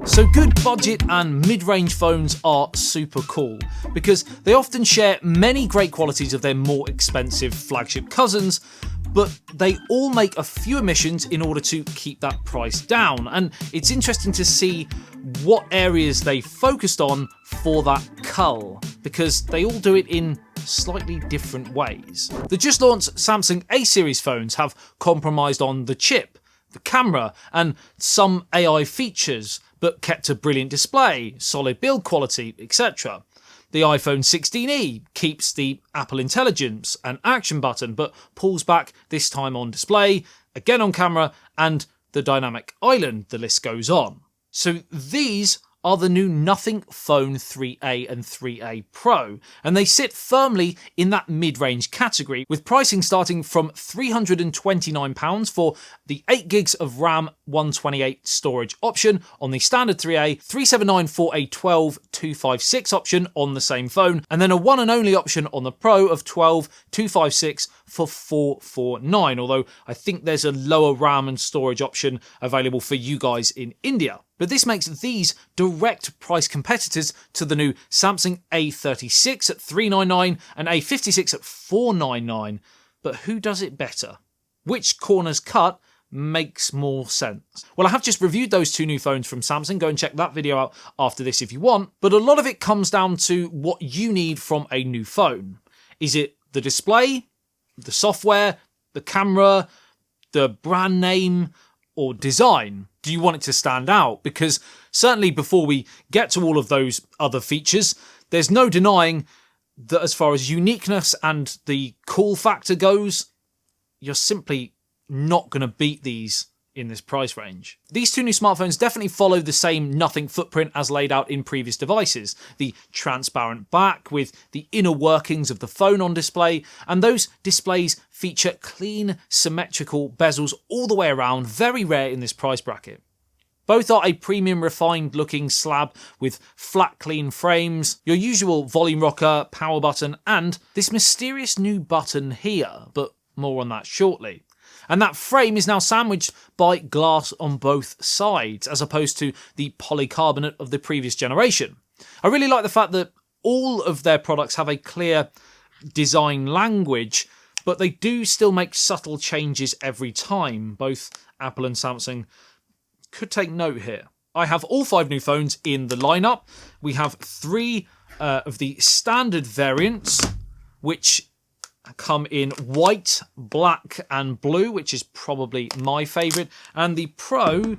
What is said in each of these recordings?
So good budget and mid-range phones are super cool because they often share many great qualities of their more expensive flagship cousins, but they all make a few omissions in order to keep that price down. And it's interesting to see what areas they focused on for that cull, because they all do it in slightly different ways. The just launched Samsung A series phones have compromised on the chip, the camera, and some AI features, but kept a brilliant display, solid build quality, etc. The iPhone 16e keeps the Apple Intelligence and Action button, but pulls back this time on display, again on camera, and the Dynamic Island, the list goes on. So these are the new Nothing Phone 3A and 3A Pro, and they sit firmly in that mid-range category, with pricing starting from £329 for the 8 gigs of RAM 128 storage option on the standard 3A, £379 for a 12/256 option on the same phone, and then a one and only option on the Pro of 12/256 for £449, although I think there's a lower RAM and storage option available for you guys in India. But this makes these direct price competitors to the new Samsung A36 at $399 and A56 at $499. But who does it better? Which corner's cut makes more sense? Well, I have just reviewed those two new phones from Samsung. Go and check that video out after this if you want. But a lot of it comes down to what you need from a new phone. Is it the display, the software, the camera, the brand name, or design? Do you want it to stand out? Because certainly before we get to all of those other features, there's no denying that as far as uniqueness and the cool factor goes, you're simply not going to beat these in this price range. These two new smartphones definitely follow the same Nothing footprint as laid out in previous devices. The transparent back with the inner workings of the phone on display, and those displays feature clean, symmetrical bezels all the way around, very rare in this price bracket. Both are a premium refined looking slab with flat clean frames, your usual volume rocker, power button, and this mysterious new button here, but more on that shortly. And that frame is now sandwiched by glass on both sides, as opposed to the polycarbonate of the previous generation. I really like the fact that all of their products have a clear design language, but they do still make subtle changes every time. Both Apple and Samsung could take note here. I have all 5 new phones in the lineup. We have 3 of the standard variants, which come in white, black and blue, which is probably my favourite, and the Pro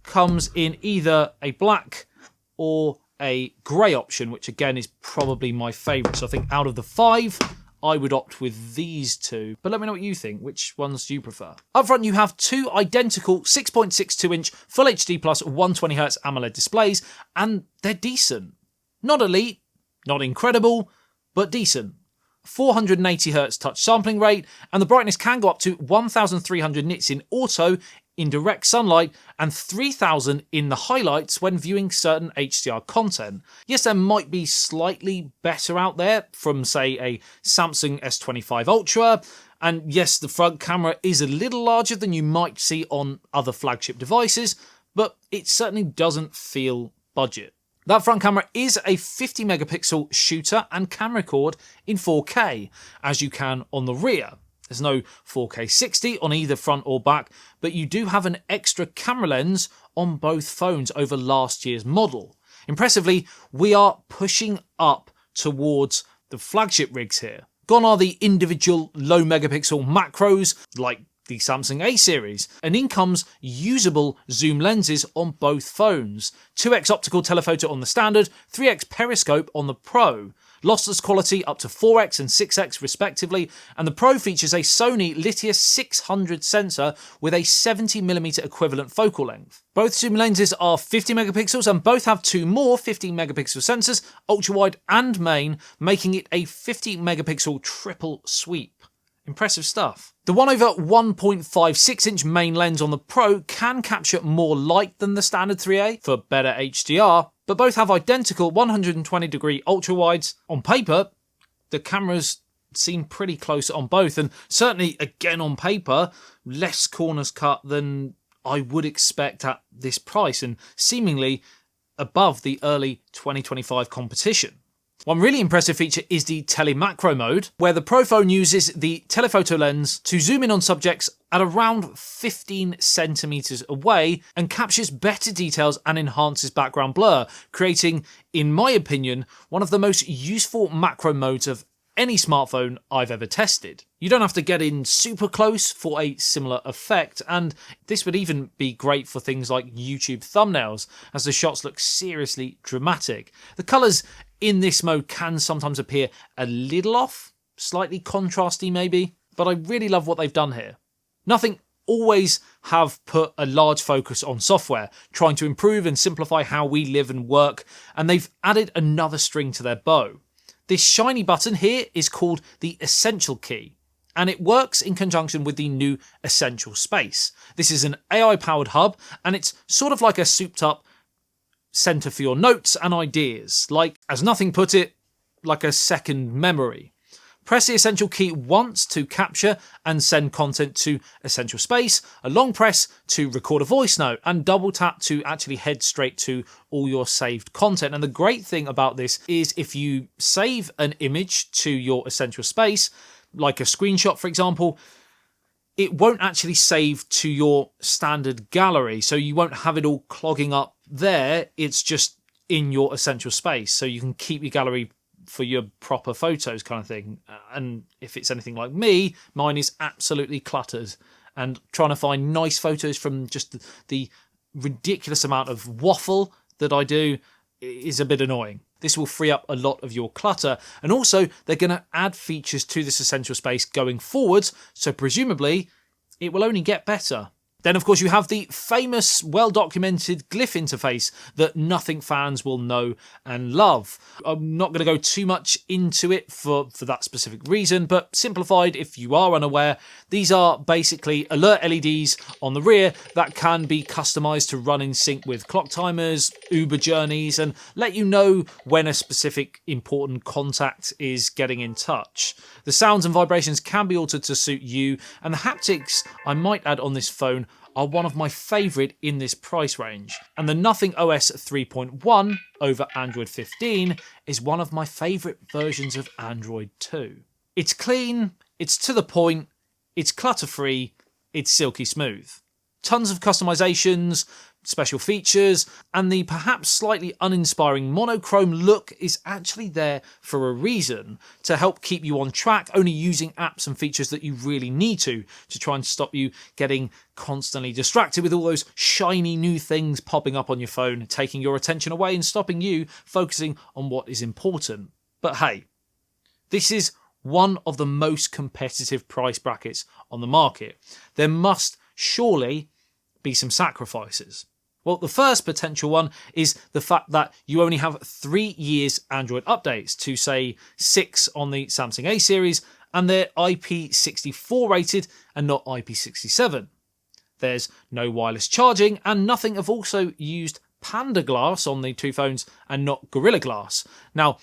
comes in either a black or a grey option, which again is probably my favourite. So I think out of the 5, I would opt with these 2, but let me know what you think. Which ones do you prefer? Up front, you have 2 identical 6.62-inch Full HD Plus 120Hz AMOLED displays, and they're decent. Not elite, not incredible, but decent. 480Hz touch sampling rate, and the brightness can go up to 1300 nits in auto in direct sunlight and 3000 in the highlights when viewing certain HDR content. Yes, there might be slightly better out there from, say, a Samsung S25 Ultra, and yes, the front camera is a little larger than you might see on other flagship devices, but it certainly doesn't feel budget. That front camera is a 50 megapixel shooter and can record in 4K, as you can on the rear. There's no 4K 60 on either front or back, but you do have an extra camera lens on both phones over last year's model. Impressively, we are pushing up towards the flagship rigs here. Gone are the individual low megapixel macros like the Samsung A series, and in comes usable zoom lenses on both phones. 2x optical telephoto on the standard, 3x periscope on the Pro. Lossless quality up to 4x and 6x respectively, and the Pro features a Sony Litius 600 sensor with a 70mm equivalent focal length. Both zoom lenses are 50 megapixels and both have 2 more 15 megapixel sensors, ultra-wide and main, making it a 50 megapixel triple sweep. Impressive stuff. The 1/1.56-inch main lens on the Pro can capture more light than the standard 3A for better HDR, but both have identical 120-degree ultra-wides. On paper, the cameras seem pretty close on both, and certainly, again on paper, less corners cut than I would expect at this price, and seemingly above the early 2025 competition. One really impressive feature is the telemacro mode, where the Pro phone uses the telephoto lens to zoom in on subjects at around 15 centimeters away and captures better details and enhances background blur, creating, in my opinion, one of the most useful macro modes of any smartphone I've ever tested. You don't have to get in super close for a similar effect, and this would even be great for things like YouTube thumbnails, as the shots look seriously dramatic. The colours in this mode can sometimes appear a little off, slightly contrasty maybe, but I really love what they've done here. Nothing always have put a large focus on software, trying to improve and simplify how we live and work, and they've added another string to their bow. This shiny button here is called the Essential key, and it works in conjunction with the new Essential space. This is an AI-powered hub, and it's sort of like a souped-up centre for your notes and ideas, like, as Nothing put it, like a second memory. Press the Essential key once to capture and send content to Essential space, a long press to record a voice note, and double tap to actually head straight to all your saved content. And the great thing about this is if you save an image to your Essential space, like a screenshot for example, it won't actually save to your standard gallery, so you won't have it all clogging up there. It's just in your Essential space, so you can keep your gallery for your proper photos kind of thing. And if it's anything like me, mine is absolutely cluttered, and trying to find nice photos from just the ridiculous amount of waffle that I do is a bit annoying. This will free up a lot of your clutter, and also they're going to add features to this Essential space going forwards, so presumably it will only get better. Then, of course, you have the famous, well-documented glyph interface that Nothing fans will know and love. I'm not going to go too much into it for that specific reason, but simplified, if you are unaware, these are basically alert LEDs on the rear that can be customised to run in sync with clock timers, Uber journeys, and let you know when a specific important contact is getting in touch. The sounds and vibrations can be altered to suit you, and the haptics, I might add, on this phone are one of my favourite in this price range. And the Nothing OS 3.1 over Android 15 is one of my favourite versions of Android 2. It's clean, it's to the point, it's clutter-free, it's silky smooth. Tons of customisations, special features, and the perhaps slightly uninspiring monochrome look is actually there for a reason, to help keep you on track, only using apps and features that you really need to try and stop you getting constantly distracted with all those shiny new things popping up on your phone, taking your attention away and stopping you focusing on what is important. But hey, this is one of the most competitive price brackets on the market. There must surely be some sacrifices. Well, the first potential one is the fact that you only have 3 years Android updates to, say, 6 on the Samsung A series, and they're IP64 rated and not IP67. There's no wireless charging, and Nothing have also used Panda Glass on the two phones and not Gorilla Glass. Now,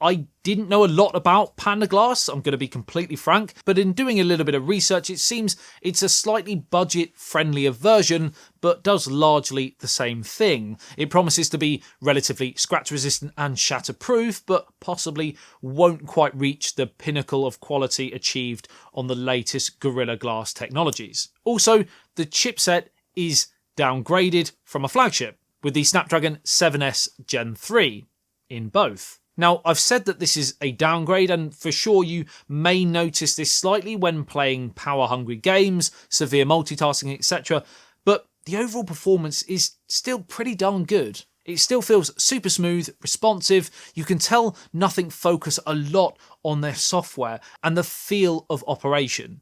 I didn't know a lot about Panda Glass, I'm going to be completely frank, but in doing a little bit of research, it seems it's a slightly budget-friendlier version, but does largely the same thing. It promises to be relatively scratch-resistant and shatter-proof, but possibly won't quite reach the pinnacle of quality achieved on the latest Gorilla Glass technologies. Also, the chipset is downgraded from a flagship, with the Snapdragon 7S Gen 3 in both. Now, I've said that this is a downgrade, and for sure you may notice this slightly when playing power-hungry games, severe multitasking, etc., but the overall performance is still pretty darn good. It still feels super smooth, responsive. You can tell Nothing focus a lot on their software and the feel of operation.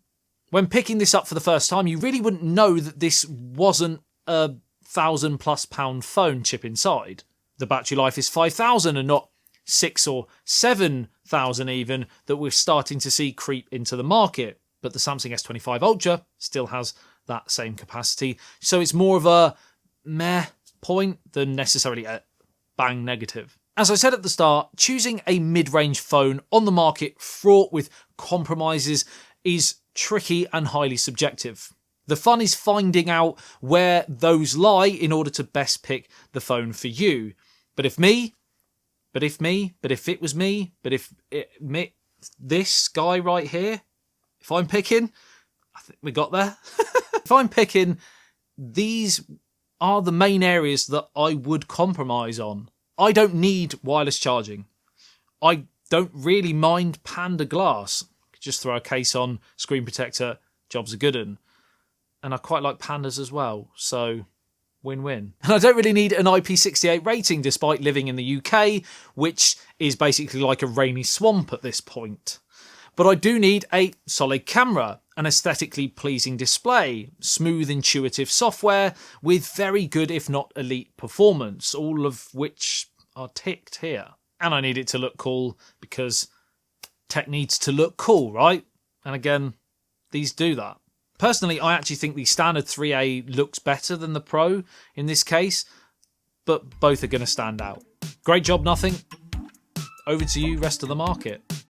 When picking this up for the first time, you really wouldn't know that this wasn't a £1,000+ phone chip inside. The battery life is 5,000 and not 6,000 or 7,000 even that we're starting to see creep into the market. But the Samsung S25 Ultra still has that same capacity, so it's more of a meh point than necessarily a bang negative. As I said at the start, choosing a mid-range phone on the market fraught with compromises is tricky and highly subjective. The fun is finding out where those lie in order to best pick the phone for you. But if me, but if it was me, this guy right here, if I'm picking, I think we got there. If I'm picking, these are the main areas that I would compromise on. I don't need wireless charging. I don't really mind Panda Glass. Just throw a case on, screen protector, job's a good un. And I quite like Pandas as well, so win-win. And I don't really need an IP68 rating despite living in the UK, which is basically like a rainy swamp at this point. But I do need a solid camera, an aesthetically pleasing display, smooth intuitive software with very good if not elite performance, all of which are ticked here. And I need it to look cool because tech needs to look cool, right? And again, these do that. Personally, I actually think the standard 3A looks better than the Pro in this case, but both are going to stand out. Great job, nothing. Over to you, rest of the market.